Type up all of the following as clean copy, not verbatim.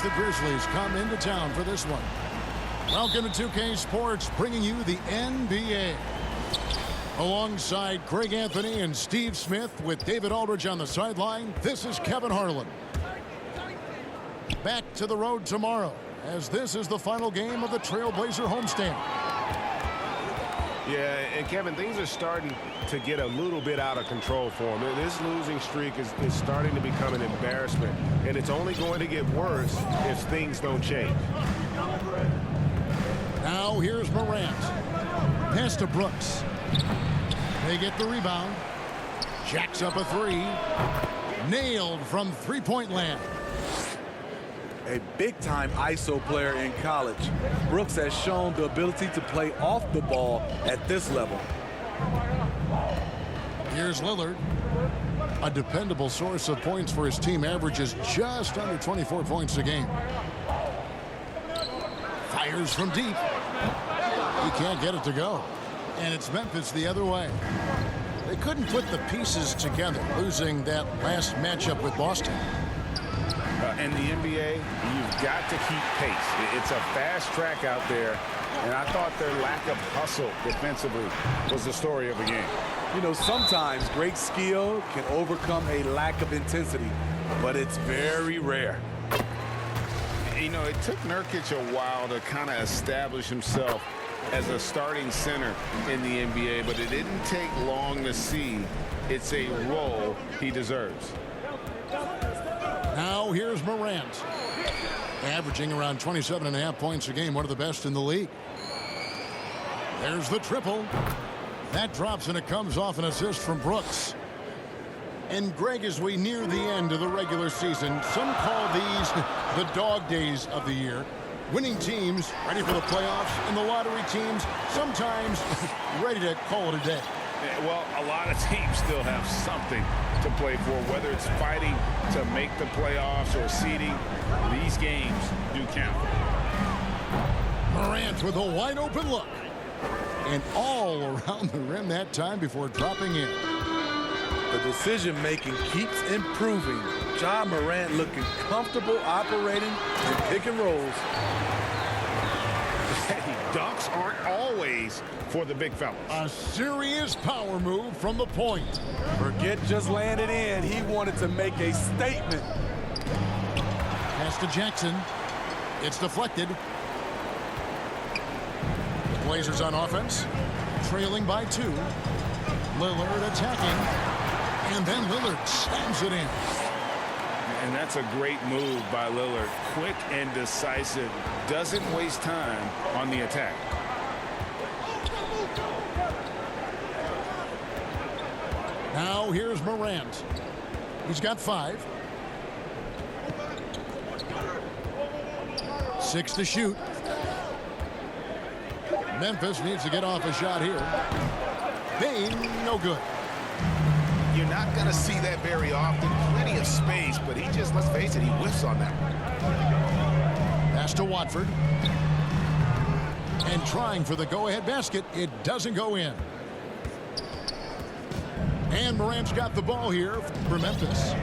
the Grizzlies come into town for this one. Welcome to 2K Sports, bringing you the NBA. Alongside Craig Anthony and Steve Smith with David Aldridge on the sideline, this is Kevin Harlan. Back to the road tomorrow, as this is the final game of the Trailblazer homestand. Yeah, and Kevin, things are starting to get a little bit out of control for him. This losing streak is starting to become an embarrassment, and it's only going to get worse if things don't change. Now here's Morant. Pass to Brooks. They get the rebound. Jacks up a three. Nailed from three-point land. A big-time ISO player in college, Brooks has shown the ability to play off the ball at this level. Here's Lillard. A dependable source of points for his team, averages just under 24 points a game. Fires from deep. He can't get it to go. And it's Memphis the other way. They couldn't put the pieces together, losing that last matchup with Boston. In the NBA, you've got to keep pace. It's a fast track out there, and I thought their lack of hustle defensively was the story of the game. You know, sometimes great skill can overcome a lack of intensity, but it's very rare. You know, it took Nurkic a while to kind of establish himself as a starting center in the NBA, but it didn't take long to see it's a role he deserves. Now here's Morant, averaging around 27.5 points a game, one of the best in the league. There's the triple. That drops, and it comes off an assist from Brooks. And Greg, as we near the end of the regular season, some call these the dog days of the year. Winning teams ready for the playoffs, and the lottery teams sometimes ready to call it a day. Well, a lot of teams still have something to play for, whether it's fighting to make the playoffs or seeding. These games do count. Morant with a wide open look. And all around the rim that time before dropping in. The decision-making keeps improving. Ja Morant looking comfortable operating in pick and rolls. Hey, dunks aren't always for the big fellas. A serious power move from the point. Forget just landed in. He wanted to make a statement. Pass to Jackson. It's deflected. The Blazers on offense, trailing by 2. Lillard attacking. And then Lillard slams it in. And that's a great move by Lillard. Quick and decisive. Doesn't waste time on the attack. Now here's Morant. He's got 5. 6 to shoot. Memphis needs to get off a shot here. Bain, no good. You're not going to see that very often. Plenty of space, but he just, let's face it, he whiffs on that one. Pass to Watford. And trying for the go-ahead basket. It doesn't go in. And Morant's got the ball here for Memphis.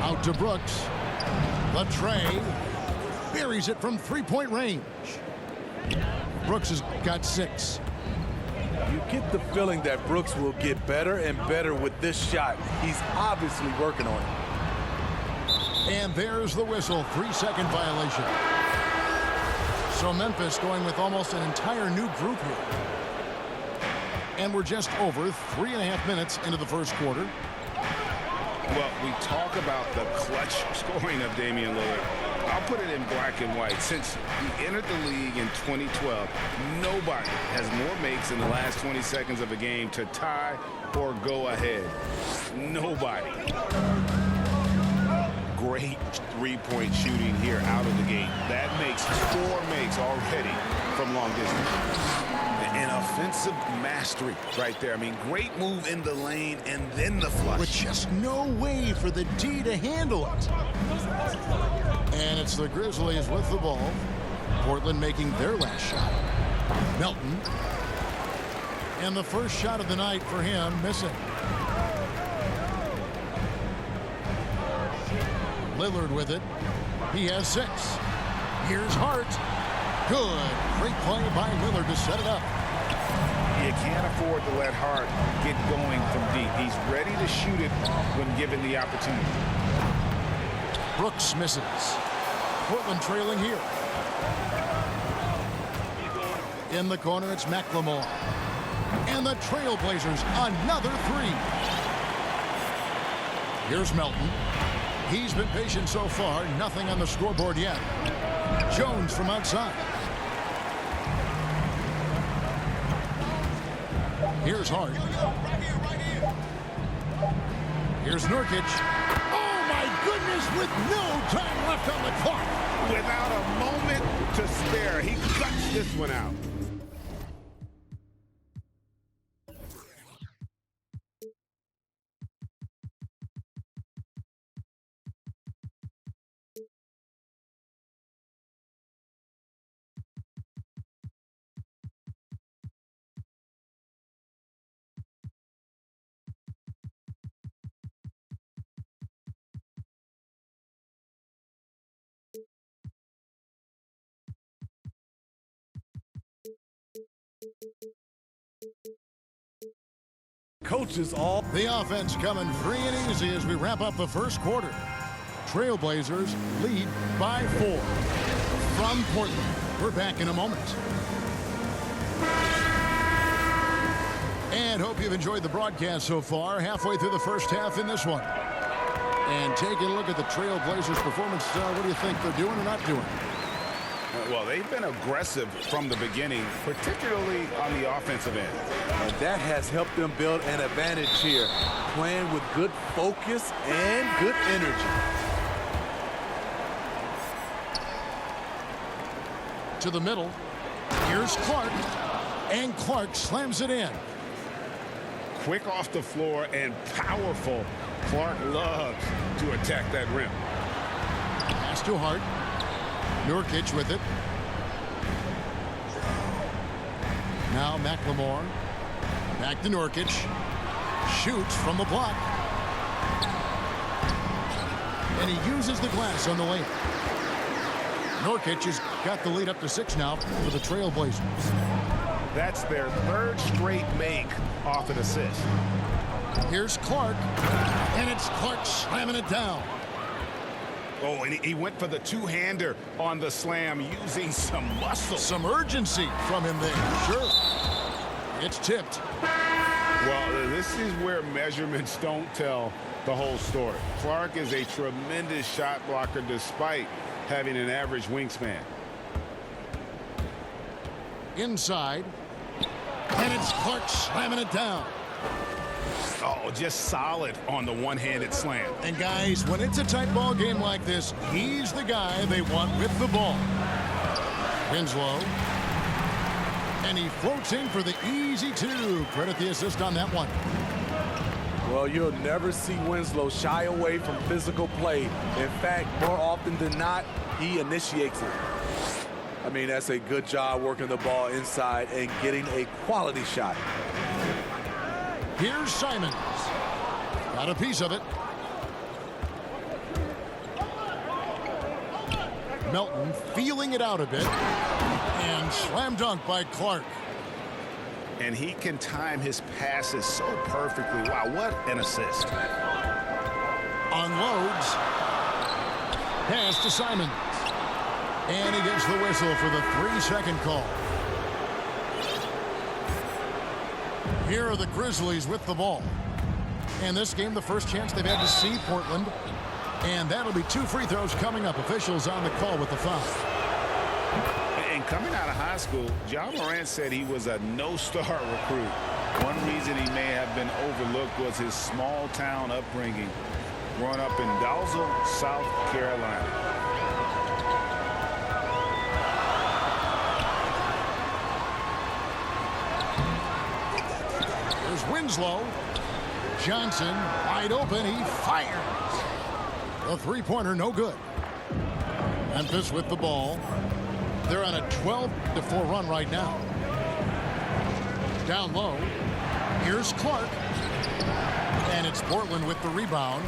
Out to Brooks. The tray. Buries it from three-point range. Brooks has got 6. You get the feeling that Brooks will get better and better with this shot. He's obviously working on it. And there's the whistle. 3-second violation. So Memphis going with almost an entire new group here. And we're just over 3.5 minutes into the first quarter. Well, we talk about the clutch scoring of Damian Lillard. I'll put it in black and white. Since he entered the league in 2012, nobody has more makes in the last 20 seconds of a game to tie or go ahead. Nobody. Great three-point shooting here out of the gate. That makes 4 makes already from long distance. An offensive mastery right there. I mean, great move in the lane and then the flush. With just no way for the D to handle it. And it's the Grizzlies with the ball. Portland making their last shot. Melton. And the first shot of the night for him, missing. Lillard with it. He has 6. Here's Hart. Good. Great play by Lillard to set it up. You can't afford to let Hart get going from deep. He's ready to shoot it when given the opportunity. Brooks misses. Portland trailing here. In the corner, it's McLemore. And the Trailblazers, another 3. Here's Melton. He's been patient so far. Nothing on the scoreboard yet. Jones from outside. Here's Hart. Here's Nurkic. Oh, my goodness, with no time left on the clock. Without a moment to spare, he cuts this one out. Coaches all. The offense coming free and easy as we wrap up the first quarter. Trailblazers lead by 4. From Portland, we're back in a moment. And hope you've enjoyed the broadcast so far. Halfway through the first half in this one. And taking a look at the Trailblazers' performance, what do you think they're doing or not doing? Well, they've been aggressive from the beginning, particularly on the offensive end. And that has helped them build an advantage here, playing with good focus and good energy. To the middle. Here's Clark. And Clark slams it in. Quick off the floor and powerful. Clark loves to attack that rim. Pass to Hart. Nurkic with it. Now McLemore. Back to Nurkic. Shoots from the block. And he uses the glass on the layup. Nurkic has got the lead up to 6 now for the Trailblazers. That's their 3rd straight make off an assist. Here's Clark. And it's Clark slamming it down. Oh, and he went for the two-hander on the slam using some muscle. Some urgency from him there. Sure. It's tipped. Well, this is where measurements don't tell the whole story. Clark is a tremendous shot blocker despite having an average wingspan. Inside. And it's Clark slamming it down. Oh, just solid on the one-handed slam. And guys, when it's a tight ball game like this, he's the guy they want with the ball. Winslow. And he floats in for the easy 2. Credit the assist on that one. Well, you'll never see Winslow shy away from physical play. In fact, more often than not, he initiates it. I mean, that's a good job working the ball inside and getting a quality shot. Here's Simons. Got a piece of it. Melton feeling it out a bit. And slam dunk by Clark. And he can time his passes so perfectly. Wow, what an assist. Unloads. Pass to Simons. And he gets the whistle for the 3-second call. Here are the Grizzlies with the ball. And this game, the first chance they've had to see Portland. And that'll be 2 free throws coming up. Officials on the call with the foul. And coming out of high school, Ja Morant said he was a no-star recruit. One reason he may have been overlooked was his small-town upbringing, growing up in Dalzell, South Carolina. Winslow. Johnson wide open. He fires. A 3-pointer, no good. Memphis with the ball. They're on a 12-4 run right now. Down low. Here's Clark. And it's Portland with the rebound.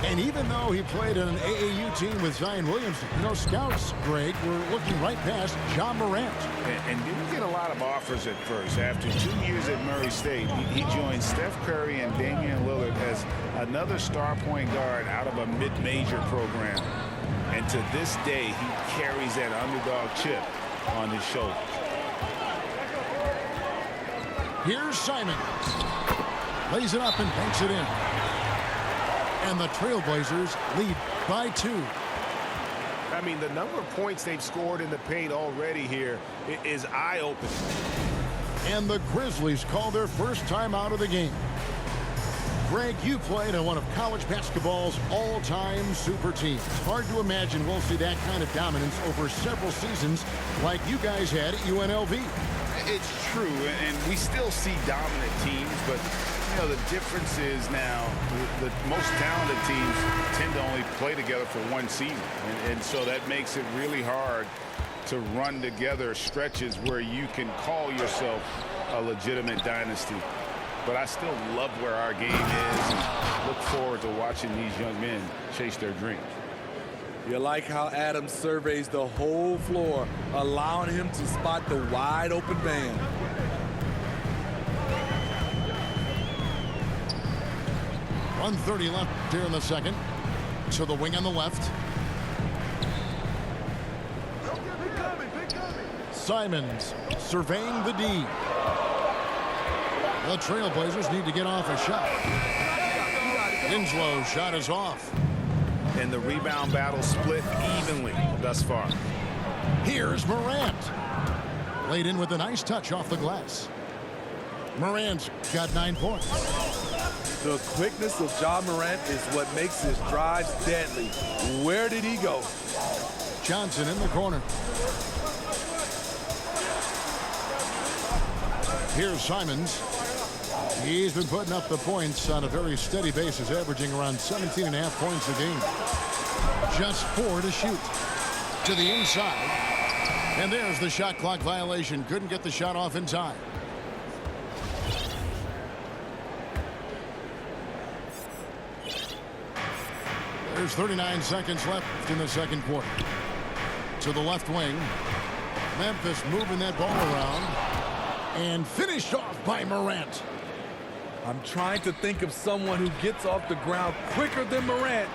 And even though he played on an AAU team with Zion Williamson, scouts, Greg, were looking right past John Morant. And didn't get a lot of offers at first. After 2 years at Murray State, he joined Steph Curry and Damian Lillard as another star point guard out of a mid-major program. And to this day, he carries that underdog chip on his shoulder. Here's Simons. Lays it up and banks it in. And the Trailblazers lead by 2. I mean, the number of points they've scored in the paint already here is eye-opening. And the Grizzlies call their first time out of the game. Greg, you played on one of college basketball's all-time super teams. Hard to imagine we'll see that kind of dominance over several seasons like you guys had at UNLV. It's true, and we still see dominant teams, but the difference is now the most talented teams tend to only play together for one season, and so that makes it really hard to run together stretches where you can call yourself a legitimate dynasty. But I still love where our game is and look forward to watching these young men chase their dreams. You like how Adams surveys the whole floor, allowing him to spot the wide open man. .130 left here in the second. To the wing on the left. Simons surveying the D. The Trailblazers need to get off a shot. Winslow's shot is off. And the rebound battle split evenly thus far. Here's Morant. Laid in with a nice touch off the glass. Morant's got 9 points. The quickness of John Morant is what makes his drives deadly. Where did he go? Johnson in the corner. Here's Simons. He's been putting up the points on a very steady basis, averaging around 17.5 points a game. Just 4 to shoot. To the inside. And there's the shot clock violation. Couldn't get the shot off in time. There's 39 seconds left in the second quarter. To the left wing. Memphis moving that ball around. And finished off by Morant. I'm trying to think of someone who gets off the ground quicker than Morant.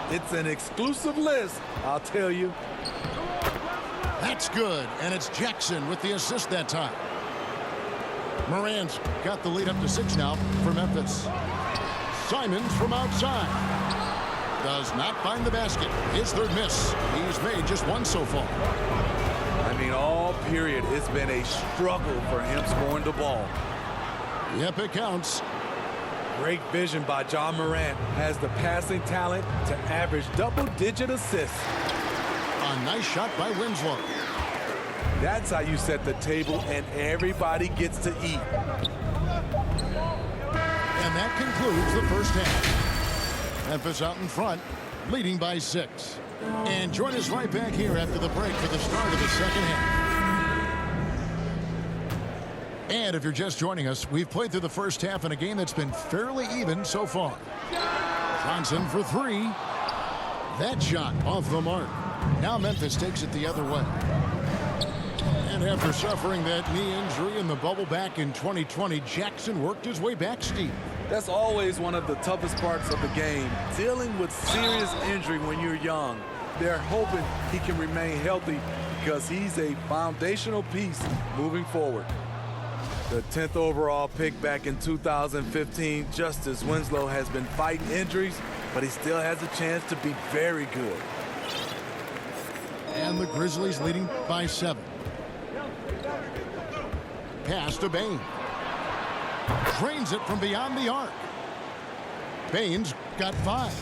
It's an exclusive list, I'll tell you. That's good, and it's Jackson with the assist that time. Morant's got the lead up to 6 now for Memphis. Simons from outside. Does not find the basket. His third miss. He's made just 1 so far. I mean, all period, it's been a struggle for him scoring the ball. Yep, it counts. Great vision by John Morant. Has the passing talent to average double-digit assists. A nice shot by Winslow. That's how you set the table and everybody gets to eat. And that concludes the first half. Memphis out in front, leading by 6. And join us right back here after the break for the start of the second half. And if you're just joining us, we've played through the first half in a game that's been fairly even so far. Johnson for 3. That shot off the mark. Now Memphis takes it the other way. And after suffering that knee injury in the bubble back in 2020, Jackson worked his way back steep. That's always one of the toughest parts of the game, dealing with serious injury when you're young. They're hoping he can remain healthy because he's a foundational piece moving forward. The 10th overall pick back in 2015, Justice Winslow has been fighting injuries, but he still has a chance to be very good. And the Grizzlies leading by 7. Pass to Bain. Drains it from beyond the arc. Bain's got 5.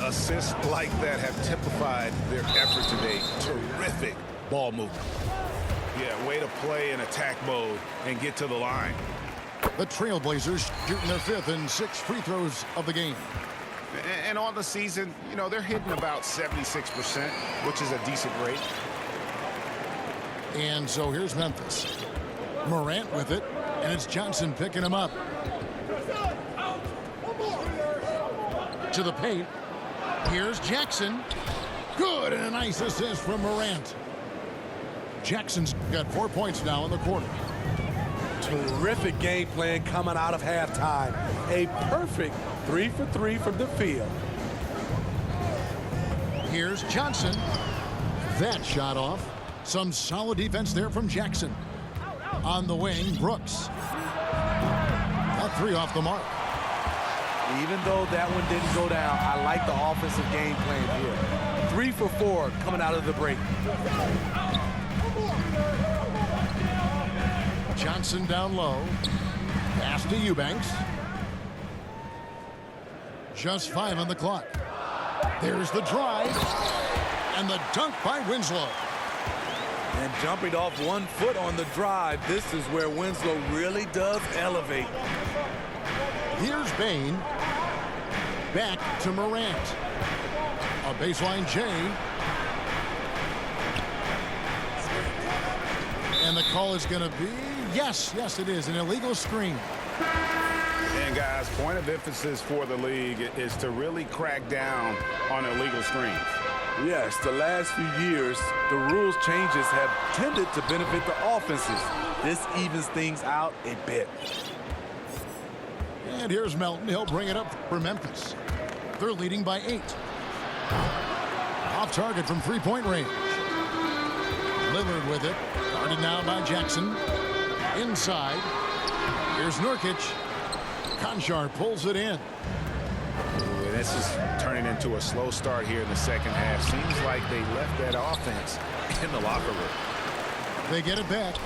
Assists like that have typified their effort today. Terrific ball movement. Yeah, way to play in attack mode and get to the line. The Trailblazers shooting their 5th and 6th free throws of the game. And on the season, they're hitting about 76%, which is a decent rate. And so here's Memphis. Morant with it, and it's Johnson picking him up. to the paint. Here's Jackson. Good, and a nice assist from Morant. Jackson's got 4 points now in the quarter. Terrific game plan coming out of halftime. A perfect 3 for 3 from the field. Here's Johnson. That shot off. Some solid defense there from Jackson. On the wing, Brooks. That three off the mark. Even though that one didn't go down, I like the offensive game plan here. 3 for 4 coming out of the break. Johnson down low. Pass to Eubanks. Just 5 on the clock. There's the drive. And the dunk by Winslow. And jumping off 1 foot on the drive, this is where Winslow really does elevate. Here's Bain. Back to Morant. A baseline J. And the call is going to be, yes, it is, an illegal screen. And guys, point of emphasis for the league is to really crack down on illegal screens. Yes, the last few years, the rules changes have tended to benefit the offenses. This evens things out a bit. And here's Melton. He'll bring it up for Memphis. They're leading by 8. Off target from three-point range. Lillard with it. Guarded now by Jackson. Inside. Here's Nurkic. Konchar pulls it in. Ooh, this is turning into a slow start here in the second half. Seems like they left that offense in the locker room. They get it back.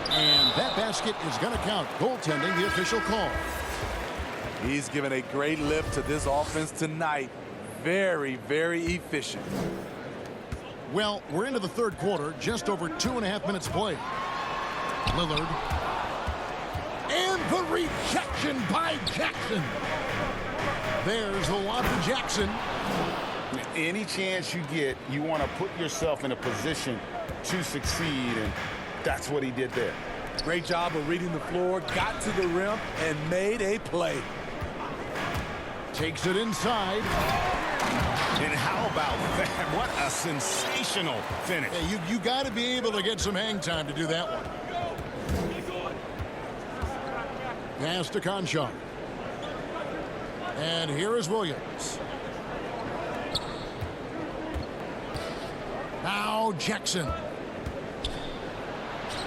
And that basket is going to count. Goaltending, the official call. He's given a great lift to this offense tonight. Very, very efficient. Well, we're into the third quarter. Just over 2.5 minutes played. Lillard. And the rejection by Jackson. There's the lob to Jackson. Any chance you get, you want to put yourself in a position to succeed, and that's what he did there. Great job of reading the floor, got to the rim, and made a play. Takes it inside. And how about that? What a sensational finish. Yeah, you got to be able to get some hang time to do that one. Pass to Konchar. And here is Williams. Now Jackson.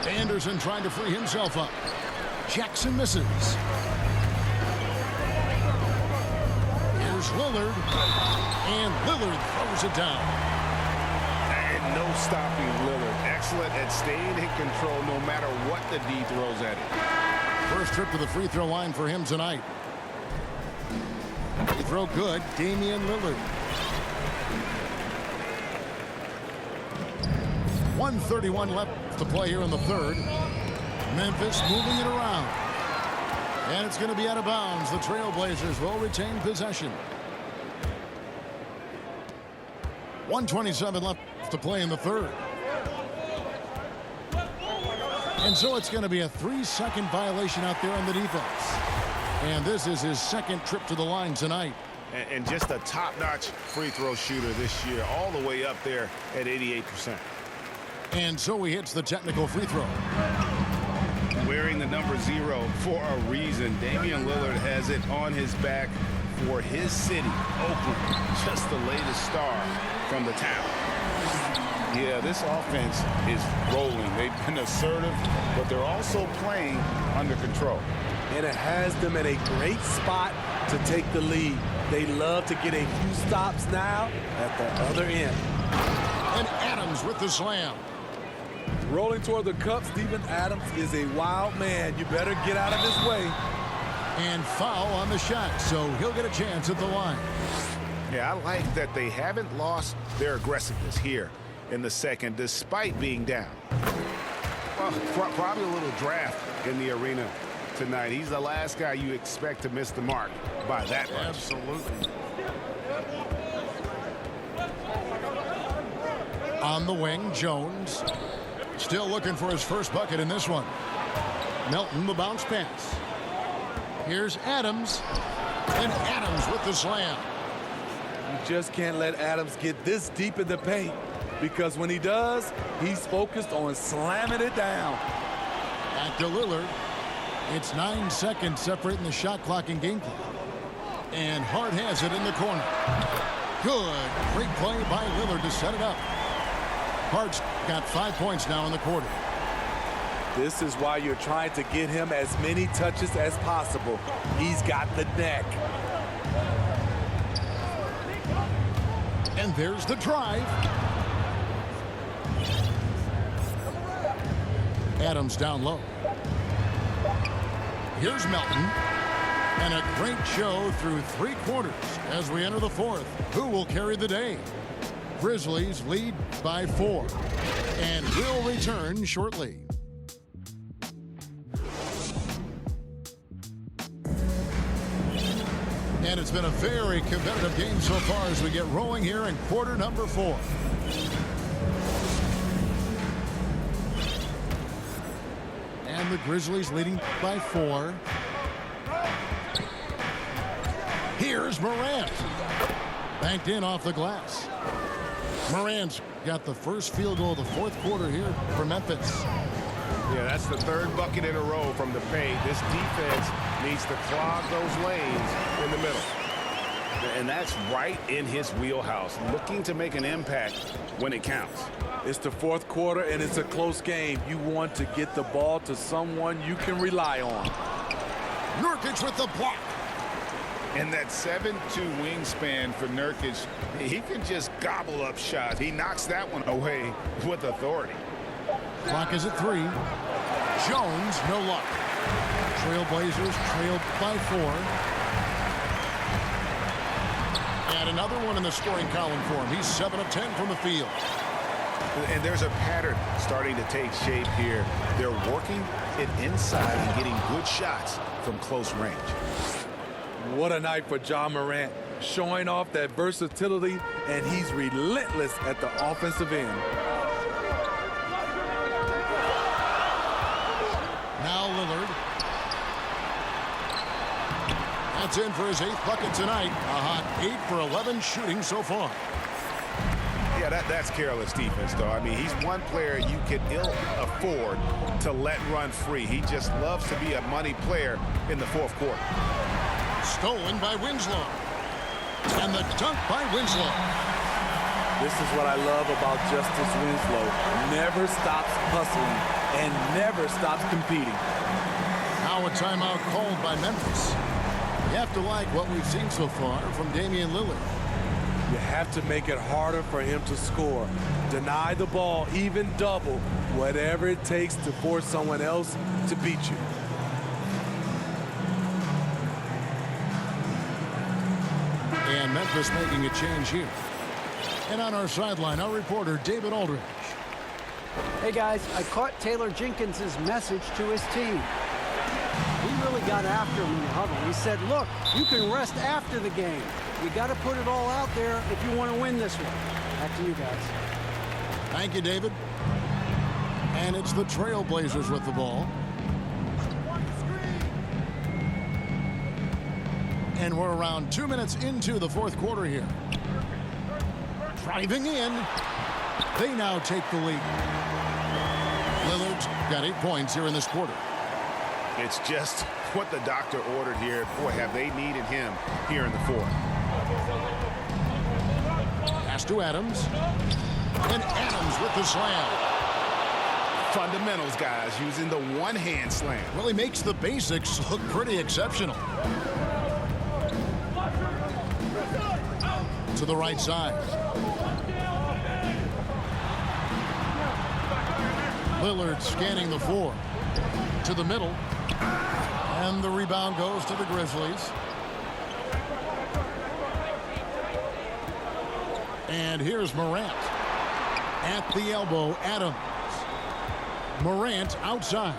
Anderson trying to free himself up. Jackson misses. Here's Lillard. And Lillard throws it down. And no stopping Lillard. Excellent at staying in control no matter what the D throws at him. First trip to the free throw line for him tonight. Free throw good. Damian Lillard. 1:31 left to play here in the third. Memphis moving it around. And it's going to be out of bounds. The Trailblazers will retain possession. 1:27 left to play in the third. And so it's going to be a 3-second violation out there on the defense. And this is his second trip to the line tonight. And just a top-notch free throw shooter this year, all the way up there at 88%. And so he hits the technical free throw. Wearing the number 0 for a reason. Damian Lillard has it on his back for his city, Oakland. Just the latest star from the town. Yeah, this offense is rolling. They've been assertive, but they're also playing under control. And it has them in a great spot to take the lead. They love to get a few stops now at the other end. And Adams with the slam. Rolling toward the cup, Steven Adams is a wild man. You better get out of his way. And foul on the shot, so he'll get a chance at the line. Yeah, I like that they haven't lost their aggressiveness here in the second, despite being down. Well, probably a little draft in the arena tonight. He's the last guy you expect to miss the mark by that much. Absolutely. On the wing, Jones. Still looking for his first bucket in this one. Melton, the bounce pass. Here's Adams. And Adams with the slam. You just can't let Adams get this deep in the paint, because when he does, he's focused on slamming it down. Back to Lillard. It's 9 seconds separating the shot clock and game clock. And Hart has it in the corner. Good. Great play by Lillard to set it up. Hart's got 5 points now in the quarter. This is why you're trying to get him as many touches as possible. He's got the neck. And there's the drive. Adams down low. Here's Melton. And a great show through 3 quarters as we enter the 4th. Who will carry the day? Grizzlies lead by 4 and will return shortly. And it's been a very competitive game so far as we get rolling here in quarter number 4. And the Grizzlies leading by 4. Here's Morant. Banked in off the glass. Morant's got the first field goal of the 4th quarter here for Memphis. Yeah, that's the 3rd bucket in a row from the paint. This defense needs to clog those lanes in the middle. And that's right in his wheelhouse, looking to make an impact when it counts. It's the 4th quarter, and it's a close game. You want to get the ball to someone you can rely on. Nurkic with the block. And that 7'2" wingspan for Nurkic, he can just gobble up shots. He knocks that one away with authority. Clock is at 3. Jones, no luck. Trailblazers trailed by 4. And another one in the scoring column for him. He's 7 of 10 from the field. And there's a pattern starting to take shape here. They're working it inside and getting good shots from close range. What a night for Ja Morant, showing off that versatility, and he's relentless at the offensive end. Now Lillard. That's in for his 8th bucket tonight. A hot 8 for 11 shooting so far. Yeah, that's careless defense, though. I mean, he's one player you can ill afford to let run free. He just loves to be a money player in the 4th quarter. Stolen by Winslow. And the dunk by Winslow. This is what I love about Justice Winslow. Never stops hustling and never stops competing. Now a timeout called by Memphis. You have to like what we've seen so far from Damian Lillard. You have to make it harder for him to score. Deny the ball, even double, whatever it takes to force someone else to beat you. And Memphis making a change here. And on our sideline, our reporter, David Aldridge. Hey, guys, I caught Taylor Jenkins' message to his team. He really got after him in the huddle. He said, look, you can rest after the game. You got to put it all out there if you want to win this one. Back to you guys. Thank you, David. And it's the Trailblazers with the ball. And we're around 2 minutes into the 4th quarter here. Driving in. They now take the lead. Lillard's got 8 points here in this quarter. It's just what the doctor ordered here. Boy, have they needed him here in the 4th. Pass to Adams. And Adams with the slam. Fundamentals, guys, using the one-hand slam. Well, he makes the basics look pretty exceptional. To the right side. Lillard scanning the floor. To the middle. And the rebound goes to the Grizzlies. And here's Morant. At the elbow, Adams. Morant outside.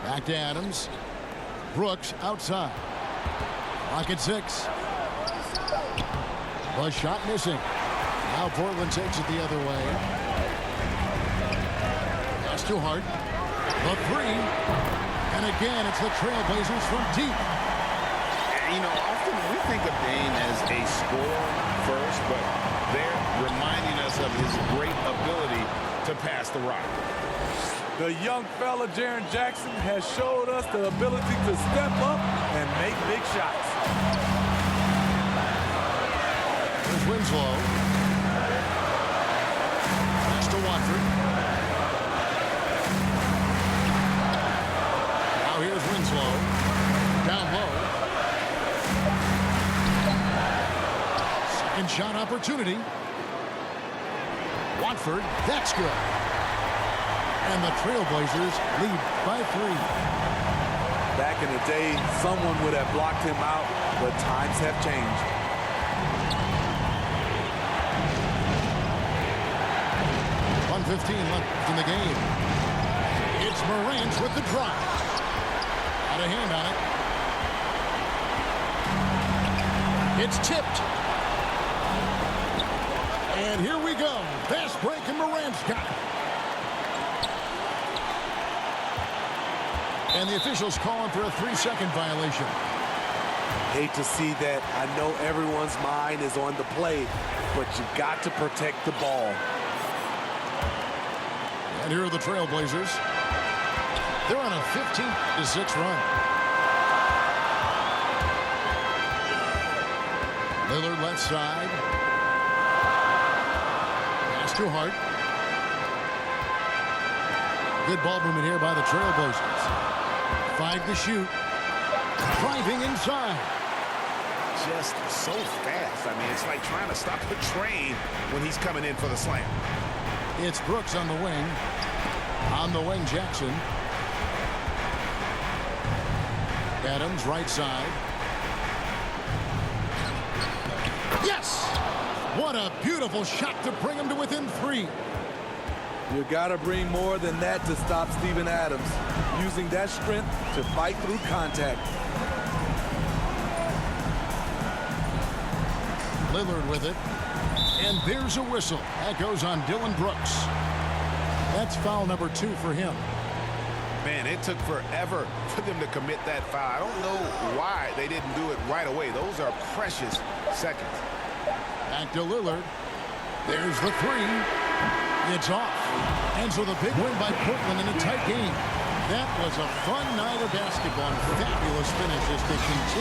Back to Adams. Brooks outside. Clock at 6. A shot missing. Now Portland takes it the other way. Pass to Hart. The 3. And again, it's the Trailblazers from deep. You know, often we think of Dame as a scorer first, but they're reminding us of his great ability to pass the rock. The young fella, Jaren Jackson, has showed us the ability to step up and make big shots. Here's Winslow. Pass to Watford. Now here's Winslow. Down low. Second shot opportunity. Watford, that's good. And the Trailblazers lead by 3. Back in the day, someone would have blocked him out, but times have changed. .1:15 left in the game. It's Morant with the drive. Got a hand on it. It's tipped. And here we go. Fast break, and Morant's got it. And the officials calling for a 3-second violation. Hate to see that. I know everyone's mind is on the play, but you got to protect the ball. And here are the Trailblazers. They're on a 15-6 run. Lillard left side. Pass to Hart. Good ball movement here by the Trailblazers. 5 to shoot. Driving inside. Just so fast. I mean, it's like trying to stop the train when he's coming in for the slam. It's Brooks on the wing. On the wing, Jackson. Adams, right side. Yes! What a beautiful shot to bring him to within 3. You got to bring more than that to stop Steven Adams, using that strength to fight through contact. Lillard with it. And there's a whistle. That goes on Dylan Brooks. That's foul number 2 for him. Man, it took forever for them to commit that foul. I don't know why they didn't do it right away. Those are precious seconds. Back to Lillard. There's the 3. It's off. And so the big win by Portland in a tight game. That was a fun night of basketball. Fabulous finish as they continue.